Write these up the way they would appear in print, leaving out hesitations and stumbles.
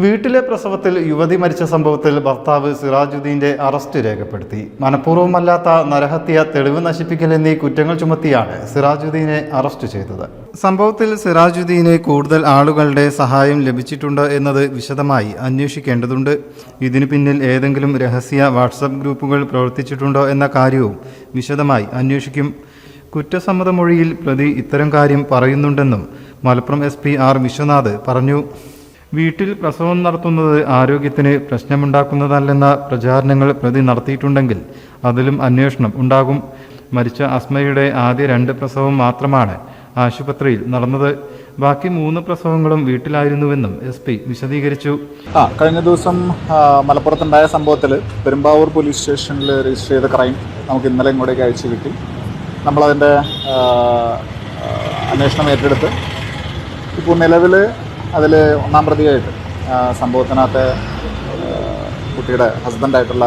വീട്ടിലെ പ്രസവത്തിൽ യുവതി മരിച്ച സംഭവത്തിൽ ഭർത്താവ് സിറാജുദ്ദീന്റെ അറസ്റ്റ് രേഖപ്പെടുത്തി. മനഃപൂർവ്വമല്ലാത്ത നരഹത്യ, തെളിവ് നശിപ്പിക്കൽ എന്നീ കുറ്റങ്ങൾ ചുമത്തിയാണ് സിറാജുദ്ദീനെ അറസ്റ്റ് ചെയ്തത്. സംഭവത്തിൽ സിറാജുദ്ദീന് കൂടുതൽ ആളുകളുടെ സഹായം ലഭിച്ചിട്ടുണ്ടോ എന്നത് വിശദമായി അന്വേഷിക്കേണ്ടതുണ്ട്. ഇതിനു പിന്നിൽ ഏതെങ്കിലും രഹസ്യ വാട്സപ്പ് ഗ്രൂപ്പുകൾ പ്രവർത്തിച്ചിട്ടുണ്ടോ എന്ന കാര്യവും വിശദമായി അന്വേഷിക്കും. കുറ്റസമ്മതമൊഴിയിൽ പ്രതി ഇത്തരം കാര്യം പറയുന്നുണ്ടെന്നും മലപ്പുറം SP R വിശ്വനാഥ് പറഞ്ഞു. വീട്ടിൽ പ്രസവം നടത്തുന്നത് ആരോഗ്യത്തിന് പ്രശ്നമുണ്ടാക്കുന്നതല്ലെന്ന പ്രചാരണങ്ങൾ പ്രതി നടത്തിയിട്ടുണ്ടെങ്കിൽ അതിലും അന്വേഷണം ഉണ്ടാകും. മരിച്ച അസ്മയുടെ ആദ്യ 2 പ്രസവം മാത്രമാണ് ആശുപത്രിയിൽ നടന്നത്. ബാക്കി 3 പ്രസവങ്ങളും വീട്ടിലായിരുന്നുവെന്നും SP വിശദീകരിച്ചു. കഴിഞ്ഞ ദിവസം മലപ്പുറത്തുണ്ടായ സംഭവത്തിൽ പെരുമ്പാവൂർ പോലീസ് സ്റ്റേഷനിൽ രജിസ്റ്റർ ചെയ്ത ക്രൈം നമുക്ക് ഇന്നലെ ഇങ്ങോട്ടേക്ക് അയച്ചു കിട്ടി. നമ്മളതിൻ്റെ അന്വേഷണം ഏറ്റെടുത്ത് ഇപ്പോൾ നിലവിൽ അതിൽ 1-ാം പ്രതിയായിട്ട് സംഭവത്തിനകത്തെ കുട്ടിയുടെ ഹസ്ബൻഡായിട്ടുള്ള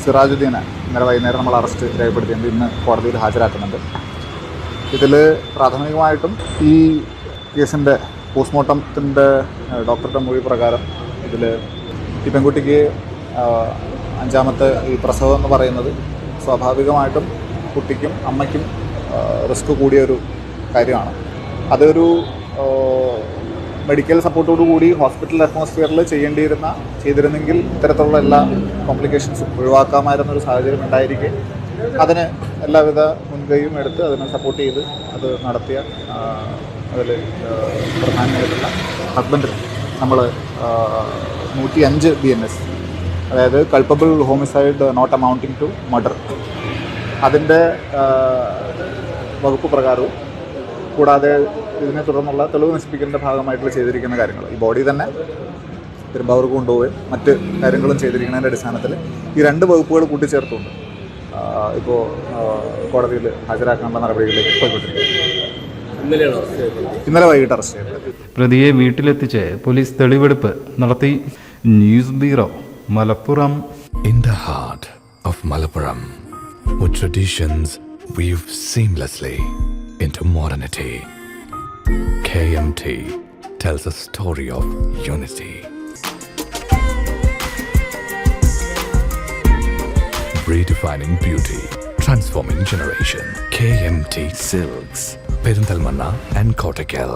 സിറാജുദ്ദീനെ ഇന്നലെ വൈകുന്നേരം നമ്മൾ അറസ്റ്റ് രേഖപ്പെടുത്തിയത് ഇന്ന് കോടതിയിൽ ഹാജരാക്കുന്നുണ്ട്. ഇതിൽ പ്രാഥമികമായിട്ടും ഈ കേസിൻ്റെ പോസ്റ്റ്മോർട്ടത്തിൻ്റെ ഡോക്ടറുടെ മൊഴി പ്രകാരം ഇതിൽ ഈ പെൺകുട്ടിക്ക് 5-ാമത്തെ ഈ പ്രസവം എന്ന് പറയുന്നത് സ്വാഭാവികമായിട്ടും കുട്ടിക്കും അമ്മയ്ക്കും റിസ്ക് കൂടിയൊരു കാര്യമാണ്. അതൊരു മെഡിക്കൽ സപ്പോർട്ടോടുകൂടി ഹോസ്പിറ്റൽ അറ്റ്മോസ്ഫിയറിൽ ചെയ്തിരുന്നെങ്കിൽ ഇത്തരത്തിലുള്ള എല്ലാ കോംപ്ലിക്കേഷൻസും ഒഴിവാക്കാമായിരുന്നൊരു സാഹചര്യം ഉണ്ടായിരിക്കെ അതിന് എല്ലാവിധ മുൻകൈയും എടുത്ത് അതിനെ സപ്പോർട്ട് ചെയ്ത് അത് നടത്തിയ അതിൽ പ്രധാനമായിട്ടുള്ള ഹസ്ബൻഡിന് നമ്മൾ 105 BNS, അതായത് culpable homicide not amounting to murder, അതിൻ്റെ വകുപ്പ് പ്രകാരവും കൂടാതെ ഇതിനെ തുടർന്നുള്ള തെളിവ് നശിപ്പിക്കലിൻ്റെ ഭാഗമായിട്ടുള്ള ചെയ്തിരിക്കുന്ന കാര്യങ്ങൾ ഈ ബോഡി തന്നെ പെരുമ്പാവൂർക്ക് കൊണ്ടുപോവുകയും മറ്റ് കാര്യങ്ങളും ചെയ്തിരിക്കുന്നതിൻ്റെ അടിസ്ഥാനത്തിൽ ഈ 2 വകുപ്പുകൾ കൂട്ടിച്ചേർത്തുകൊണ്ട് ഇപ്പോൾ കോടതിയിൽ ഹാജരാക്കാനുള്ള നടപടികളിലേക്ക് പോയിക്കൊണ്ടിരിക്കുകയാണ്. ഇന്നലെ വൈകിട്ട് അറസ്റ്റ് ചെയ്തത്. പ്രതിയെ വീട്ടിലെത്തിച്ച് പോലീസ് തെളിവെടുപ്പ് നടത്തി. News bureau, Malappuram. In the heart of Malappuram, with traditions weave seamlessly into modernity, KMT tells a story of unity. Redefining beauty, transforming generation. KMT Silks, Perinthalmanna and Kottakkal.